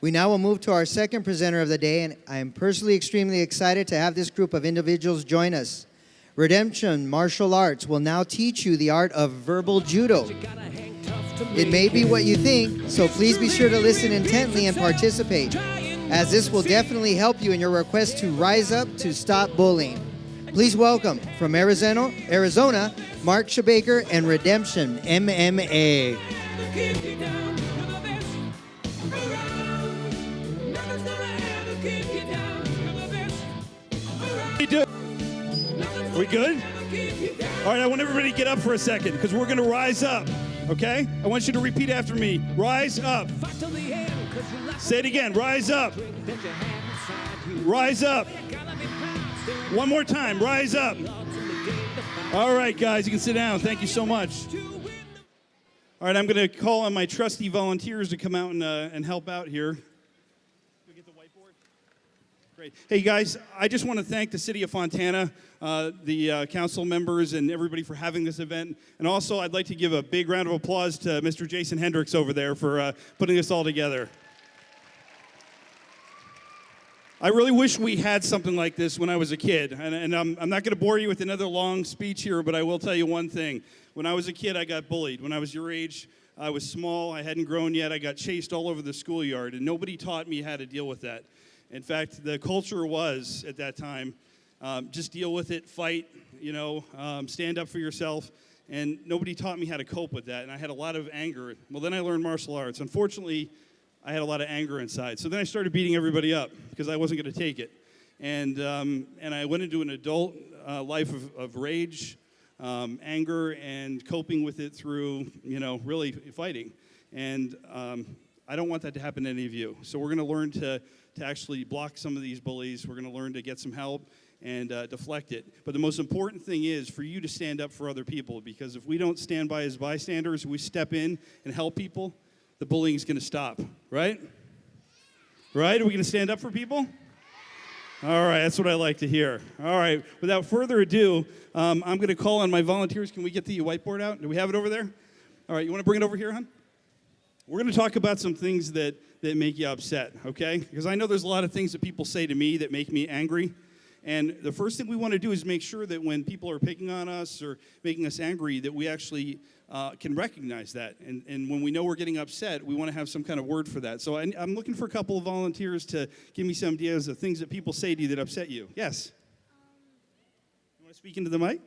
We now will move to our second presenter of the day, and I am personally extremely excited to have this group of individuals join us. Redemption Martial Arts will now teach you the art of verbal judo. It may be what you think, so please be sure to listen intently and participate, as this will definitely help you in your request to rise up to stop bullying. Please welcome, from Arizona, Mark Shabaker and Redemption MMA. We good? All right, I want everybody to get up for a second because we're going to rise up, okay? I want you to repeat after me. Rise up. Say it again. Rise up. Rise up. One more time. Rise up. All right, guys, you can sit down. Thank you so much. All right, I'm going to call on my trusty volunteers to come out and help out here. Great. Hey, guys, I just want to thank the City of Fontana, the council members, and everybody for having this event. And also, I'd like to give a big round of applause to Mr. Jason Hendricks over there for putting this all together. I really wish we had something like this when I was a kid. And I'm not going to bore you with another long speech here, but I will tell you one thing. When I was a kid, I got bullied. When I was your age, I was small. I hadn't grown yet. I got chased all over the schoolyard, and nobody taught me how to deal with that. In fact, the culture was, at that time, just deal with it, fight, stand up for yourself. And nobody taught me how to cope with that, and I had a lot of anger. Well, then I learned martial arts. Unfortunately, I had a lot of anger inside. So then I started beating everybody up because I wasn't going to take it. And I went into an adult life of rage, anger, and coping with it through, really fighting. And I don't want that to happen to any of you. So we're going to learn to actually block some of these bullies. We're going to learn to get some help and deflect it. But the most important thing is for you to stand up for other people, because if we don't stand by as bystanders, we step in and help people, the bullying is going to stop, right? Right? Are we going to stand up for people? All right, that's what I like to hear. All right, without further ado, I'm going to call on my volunteers. Can we get the whiteboard out? Do we have it over there? All right, you want to bring it over here, hon? We're going to talk about some things that make you upset, okay? Because I know there's a lot of things that people say to me that make me angry. And the first thing we want to do is make sure that when people are picking on us or making us angry, that we actually can recognize that. And when we know we're getting upset, we want to have some kind of word for that. So I'm looking for a couple of volunteers to give me some ideas of things that people say to you that upset you. Yes? You want to speak into the mic?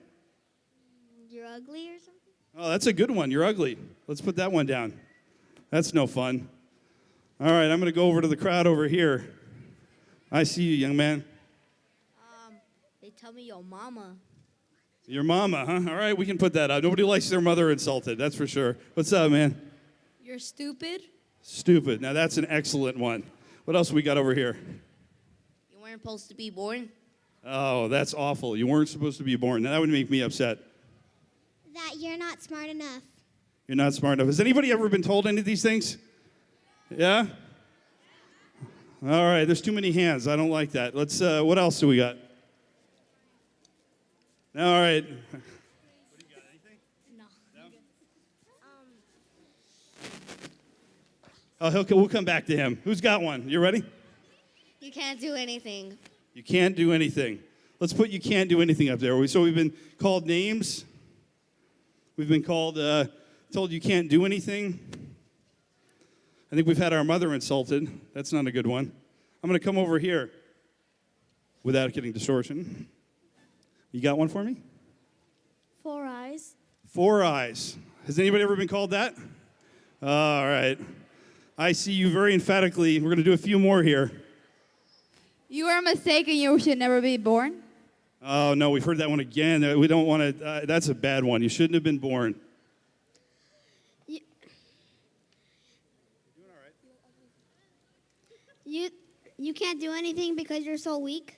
You're ugly or something? Oh, that's a good one. You're ugly. Let's put that one down. That's no fun. All right, I'm going to go over to the crowd over here. I see you, young man. They tell me your mama. Your mama, huh? All right, we can put that out. Nobody likes their mother insulted, that's for sure. What's up, man? You're stupid. Stupid. Now, that's an excellent one. What else we got over here? You weren't supposed to be born. Oh, that's awful. You weren't supposed to be born. Now, that would make me upset. That you're not smart enough. You're not smart enough. Has anybody ever been told any of these things? Yeah? All right, there's too many hands. I don't like that. Let's, what else do we got? All right. What do you got, anything? No. Oh, we'll come back to him. Who's got one? You ready? You can't do anything. You can't do anything. Let's put you can't do anything up there. So we've been called names. We've been called, told you can't do anything. I think we've had our mother insulted. That's not a good one. I'm going to come over here without getting distortion. You got one for me? 4 eyes. 4 eyes. Has anybody ever been called that? All right. I see you very emphatically. We're going to do a few more here. You are mistaken. You should never be born. Oh, no, we've heard that one again. We don't want to, that's a bad one. You shouldn't have been born. You, Doing all right. you can't do anything because you're so weak.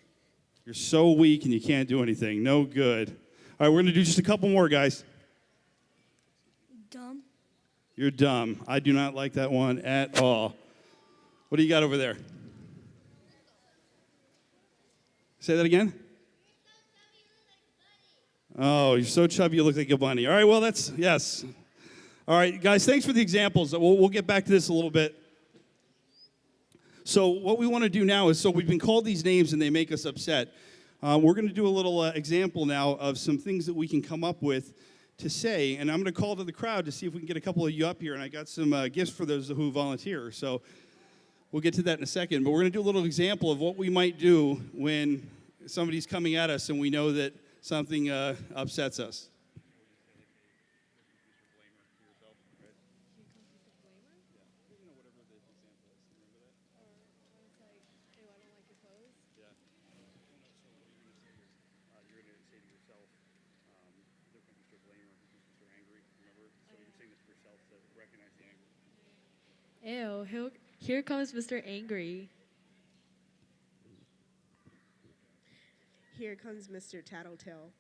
You're so weak and you can't do anything. No good. All right, we're going to do just a couple more, guys. Dumb. You're dumb. I do not like that one at all. What do you got over there? Say that again? Oh, you're so chubby you look like a bunny. All right, well, that's, yes. All right, guys, thanks for the examples. We'll get back to this a little bit. So what we want to do now is, so we've been called these names and they make us upset. We're going to do a little example now of some things that we can come up with to say. And I'm going to call to the crowd to see if we can get a couple of you up here. And I got some gifts for those who volunteer. So we'll get to that in a second. But we're going to do a little example of what we might do when somebody's coming at us and we know that something upsets us. Ew, here comes Mr. Angry. Here comes Mr. Tattletale.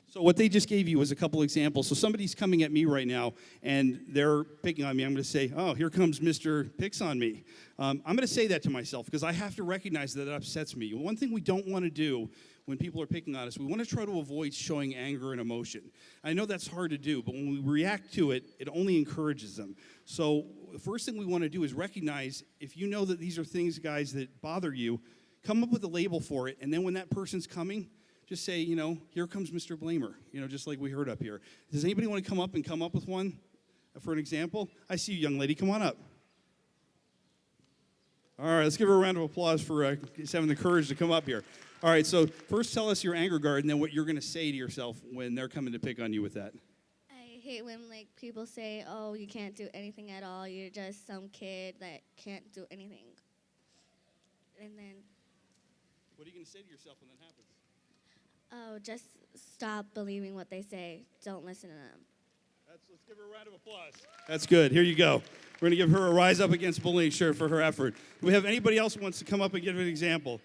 So what they just gave you was a couple examples. So somebody's coming at me right now, and they're picking on me. I'm going to say, oh, here comes Mr. Picks on me. I'm going to say that to myself because I have to recognize that it upsets me. One thing we don't want to do when people are picking on us, we want to try to avoid showing anger and emotion. I know that's hard to do, but when we react to it, it only encourages them. So the first thing we want to do is recognize if you know that these are things, guys, that bother you, come up with a label for it, and then when that person's coming, just say, here comes Mr. Blamer, just like we heard up here. Does anybody want to come up with one for an example? I see you, young lady. Come on up. All right, let's give her a round of applause for having the courage to come up here. All right, so first tell us your anger guard and then what you're going to say to yourself when they're coming to pick on you with that. I hate when people say, "Oh, you can't do anything at all. You're just some kid that can't do anything." And then, what are you going to say to yourself when that happens? oh, just stop believing what they say. Don't listen to them. Let's give her a round of applause. That's good. Here you go. We're going to give her a Rise Up Against Bullying shirt for her effort. Do we have anybody else who wants to come up and give an example?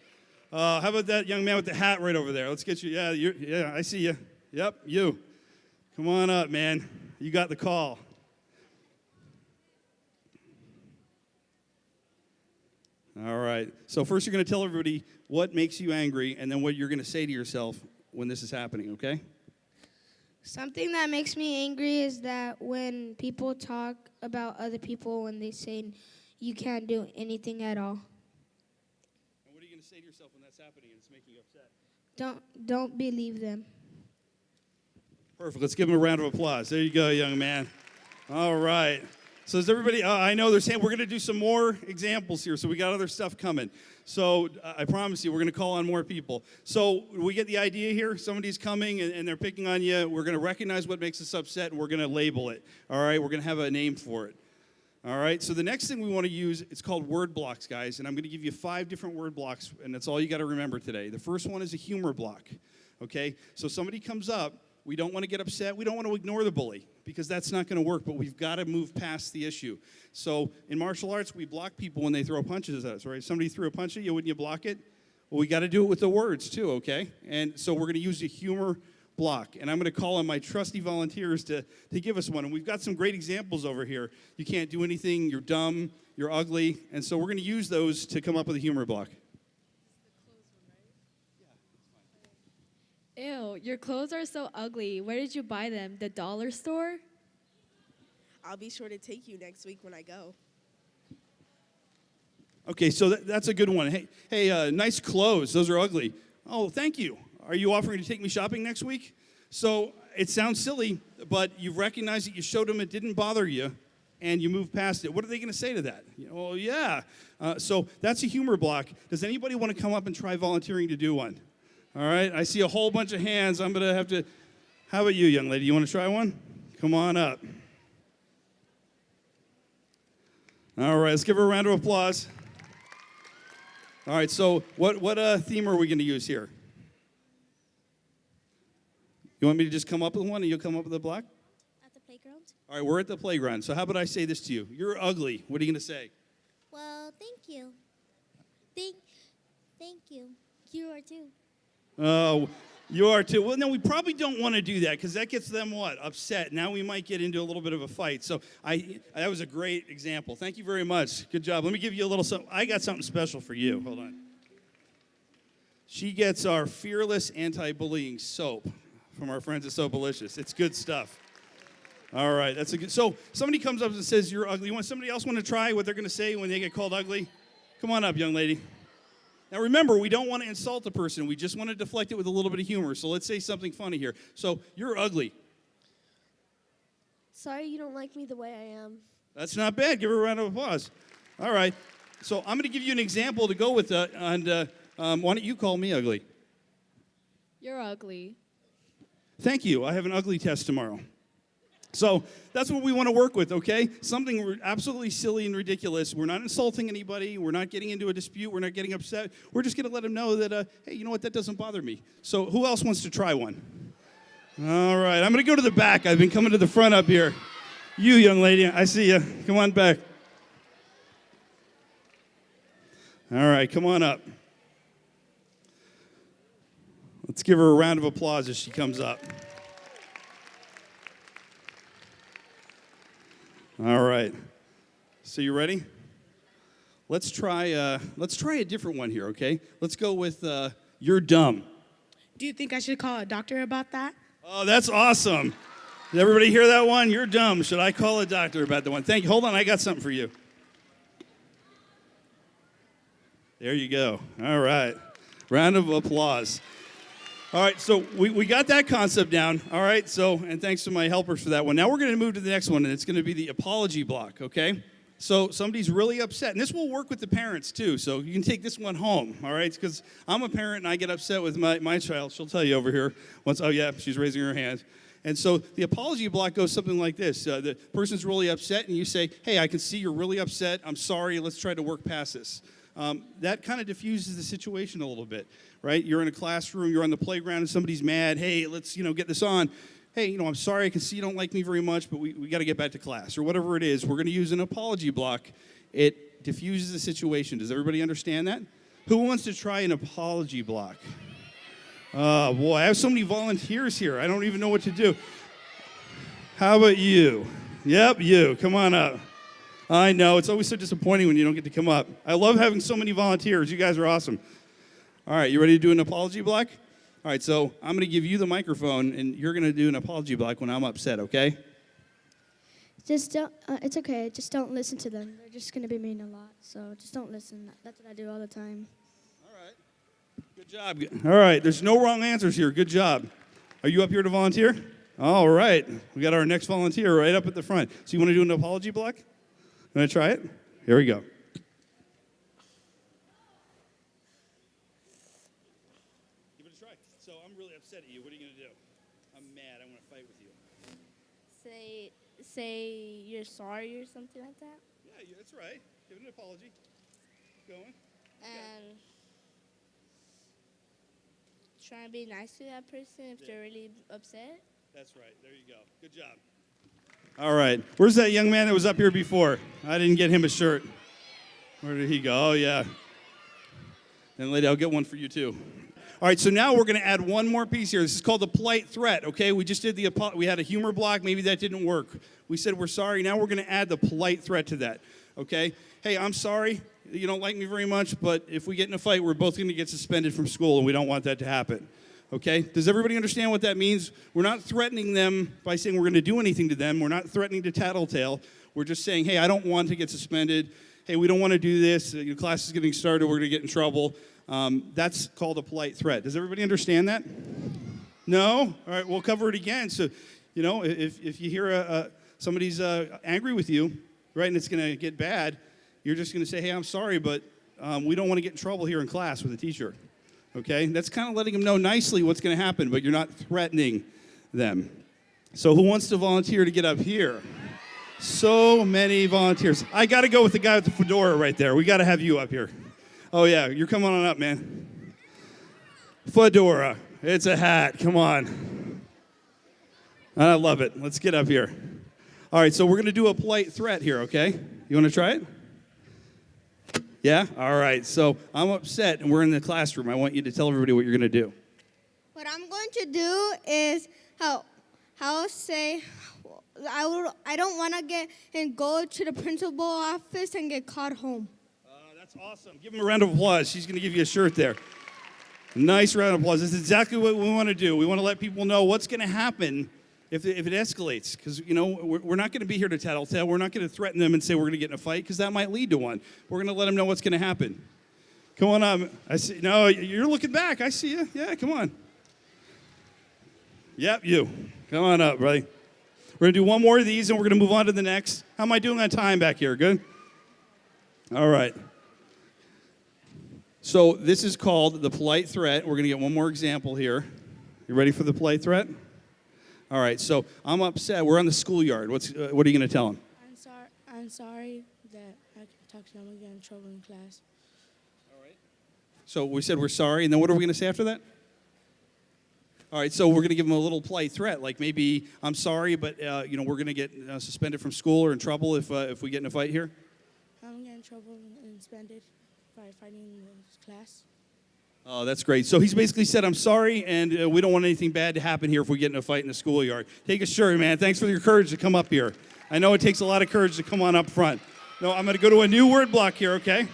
How about that young man with the hat right over there? Let's get you. Yeah, I see you. Yep, you. Come on up, man. You got the call. All right. So first you're going to tell everybody what makes you angry and then what you're going to say to yourself when this is happening, okay? Something that makes me angry is that when people talk about other people when they say you can't do anything at all. And what are you going to say to yourself when that's happening and it's making you upset? Don't believe them. Perfect. Let's give him a round of applause. There you go, young man. All right. So is everybody, I know they're saying we're going to do some more examples here, so we got other stuff coming. So I promise you, we're going to call on more people. So we get the idea here. Somebody's coming and they're picking on you. We're going to recognize what makes us upset, and we're going to label it. All right? We're going to have a name for it. All right? So the next thing we want to use, it's called word blocks, guys, and I'm going to give you 5 different word blocks, and that's all you got to remember today. The first one is a humor block, okay? So somebody comes up. We don't want to get upset. We don't want to ignore the bully because that's not going to work, but we've got to move past the issue. So in martial arts, we block people when they throw punches at us, right? If somebody threw a punch at you, wouldn't you block it? Well, we got to do it with the words too, okay? And so we're going to use a humor block. And I'm going to call on my trusty volunteers to give us one. And we've got some great examples over here. You can't do anything, you're dumb, you're ugly. And so we're going to use those to come up with a humor block. Ew, your clothes are so ugly. Where did you buy them? The dollar store? I'll be sure to take you next week when I go. Okay, so that's a good one. Hey, nice clothes. Those are ugly. Oh, thank you. Are you offering to take me shopping next week? So it sounds silly, but you've recognized that you showed them it didn't bother you, and you moved past it. What are they going to say to that? Well, yeah. So that's a humor block. Does anybody want to come up and try volunteering to do one? All right, I see a whole bunch of hands. I'm going to have to. How about you, young lady? You want to try one? Come on up. All right, let's give her a round of applause. All right, so what theme are we going to use here? You want me to just come up with one and you'll come up with a block? At the playground? All right, we're at the playground. So how about I say this to you? You're ugly. What are you going to say? Well, thank you. Thank you. You are too. Oh, you are too. Well, no, we probably don't want to do that because that gets them what? Upset. Now we might get into a little bit of a fight. So that was a great example. Thank you very much. Good job. Let me give you a little something. I got something special for you. Hold on. She gets our Fearless Anti-Bullying Soap from our friends at Soapalicious. It's good stuff. All right, that's a good. So somebody comes up and says you're ugly. You want somebody else want to try what they're going to say when they get called ugly? Come on up, young lady. Now remember, we don't want to insult the person. We just want to deflect it with a little bit of humor. So let's say something funny here. So you're ugly. Sorry you don't like me the way I am. That's not bad. Give her a round of applause. All right. So I'm going to give you an example to go with that. And why don't you call me ugly? You're ugly. Thank you. I have an ugly test tomorrow. So that's what we want to work with, okay? Something absolutely silly and ridiculous. We're not insulting anybody. We're not getting into a dispute. We're not getting upset. We're just going to let them know that, hey, you know what? That doesn't bother me. So who else wants to try one? All right. I'm going to go to the back. I've been coming to the front up here. You, young lady, I see you. Come on back. All right. Come on up. Let's give her a round of applause as she comes up. All right. So you ready? Let's try a different one here, okay? Let's go with you're dumb. Do you think I should call a doctor about that? Oh, that's awesome. Did everybody hear that one? You're dumb. Should I call a doctor about that one? Thank you. Hold on, I got something for you. There you go. All right. Round of applause. All right, so we got that concept down. All right, so, and thanks to my helpers for that one. Now we're going to move to the next one, and it's going to be the apology block, okay? So somebody's really upset, and this will work with the parents too, so you can take this one home, all right? Because I'm a parent, and I get upset with my child. She'll tell you over here. Oh, yeah, she's raising her hand. And so the apology block goes something like this. The person's really upset, and you say, hey, I can see you're really upset. I'm sorry. Let's try to work past this. That kind of diffuses the situation a little bit, right? You're in a classroom, you're on the playground, and somebody's mad. Hey, let's, get this on. Hey, I'm sorry, I can see you don't like me very much, but we got to get back to class, or whatever it is. We're going to use an apology block. It diffuses the situation. Does everybody understand that? Who wants to try an apology block? Oh, boy, I have so many volunteers here. I don't even know what to do. How about you? Yep, you. Come on up. I know, it's always so disappointing when you don't get to come up. I love having so many volunteers. You guys are awesome. All right, you ready to do an apology block? All right, so I'm going to give you the microphone, and you're going to do an apology block when I'm upset, okay? Just don't, it's okay. Just don't listen to them. They're just going to be mean a lot. So just don't listen. That's what I do all the time. All right. Good job. All right, there's no wrong answers here. Good job. Are you up here to volunteer? All right. We got our next volunteer right up at the front. So you want to do an apology block? You want to try it? Here we go. Give it a try. So I'm really upset at you. What are you going to do? I'm mad. I want to fight with you. Say you're sorry or something like that. Yeah, that's right. Give it an apology. Keep going. And try and be nice to that person if they're really upset. That's right. There you go. Good job. All right. Where's that young man that was up here before? I didn't get him a shirt. Where did he go? Oh, yeah. And lady, I'll get one for you, too. All right, so now we're going to add one more piece here. This is called the polite threat, okay? We just did we had a humor block. Maybe that didn't work. We said we're sorry. Now we're going to add the polite threat to that, okay? Hey, I'm sorry. You don't like me very much, but if we get in a fight, we're both going to get suspended from school, and we don't want that to happen. Okay? Does everybody understand what that means? We're not threatening them by saying we're going to do anything to them. We're not threatening to tattletale. We're just saying, hey, I don't want to get suspended. Hey, we don't want to do this. Your class is getting started. We're going to get in trouble. That's called a polite threat. Does everybody understand that? No? All right, we'll cover it again. So, if you hear somebody's angry with you, right, and it's going to get bad, you're just going to say, hey, I'm sorry, but we don't want to get in trouble here in class with the teacher. Okay? That's kind of letting them know nicely what's going to happen, but you're not threatening them. So who wants to volunteer to get up here? So many volunteers. I got to go with the guy with the fedora right there. We got to have you up here. Oh, yeah, you're coming on up, man. Fedora. It's a hat. Come on. I love it. Let's get up here. All right, so we're going to do a polite threat here, okay? You want to try it? Yeah? All right. So I'm upset, and we're in the classroom. I want you to tell everybody what you're going to do. What I'm going to do is say I don't want to get and go to the principal office and get caught home. That's awesome. Give him a round of applause. She's going to give you a shirt there. Nice round of applause. This is exactly what we want to do. We want to let people know what's going to happen if it escalates, because, you know, we're not going to be here to tattletale. We're not going to threaten them and say we're going to get in a fight, because that might lead to one. We're going to let them know what's going to happen. Come on up. I see. No, you're looking back. I see you. Yeah, come on. Yep, you. Come on up, buddy. We're going to do one more of these, and we're going to move on to the next. How am I doing on time back here? Good? All right. So this is called the polite threat. We're going to get one more example here. You ready for the polite threat? All right, so I'm upset. We're on the schoolyard. What are you going to tell him? I'm sorry that I talk to them and get in trouble in class. All right. So we said we're sorry, and then what are we going to say after that? All right, so we're going to give them a little polite threat, like maybe I'm sorry, but you know, we're going to get suspended from school or in trouble if we get in a fight here. I'm going to get in trouble and suspended by fighting in the class. Oh, that's great. So he's basically said, I'm sorry, and we don't want anything bad to happen here if we get in a fight in the schoolyard. Take a shirt, man. Thanks for your courage to come up here. I know it takes a lot of courage to come on up front. No, I'm going to go to a new word block here, okay?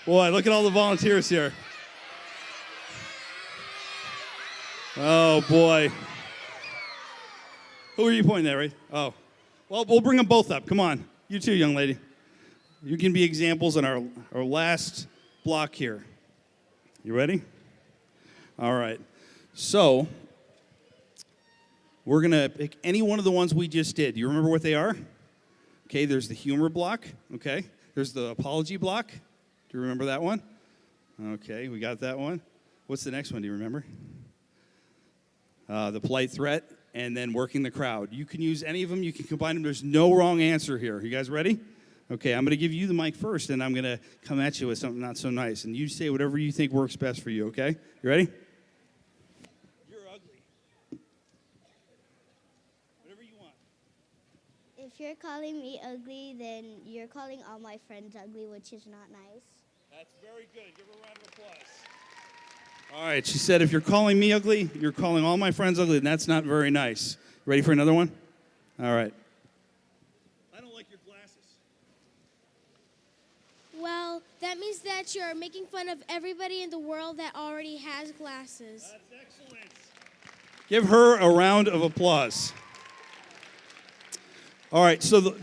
Boy, look at all the volunteers here. Oh, boy. Who are you pointing at, right? Oh. Well, we'll bring them both up. Come on. You too, young lady. You can be examples in our last block here. You ready? All right. So, we're going to pick any one of the ones we just did. Do you remember what they are? Okay, there's the humor block. Okay. There's the apology block. Do you remember that one? Okay, we got that one. What's the next one? Do you remember? The polite threat, and then working the crowd. You can use any of them. You can combine them. There's no wrong answer here. You guys ready? Okay, I'm going to give you the mic first, and I'm going to come at you with something not so nice. And you say whatever you think works best for you, okay? You ready? You're ugly. Whatever you want. If you're calling me ugly, then you're calling all my friends ugly, which is not nice. That's very good. Give her a round of applause. All right, she said, if you're calling me ugly, you're calling all my friends ugly, and that's not very nice. Ready for another one? All right. I don't like your glasses. Well, that means that you're making fun of everybody in the world that already has glasses. That's excellent. Give her a round of applause. All right, so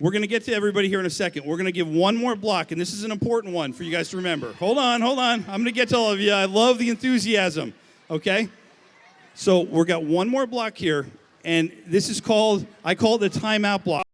we're going to get to everybody here in a second. We're going to give one more block, and this is an important one for you guys to remember. Hold on. I'm going to get to all of you. I love the enthusiasm, okay? So we've got one more block here, and this is I call it the timeout block.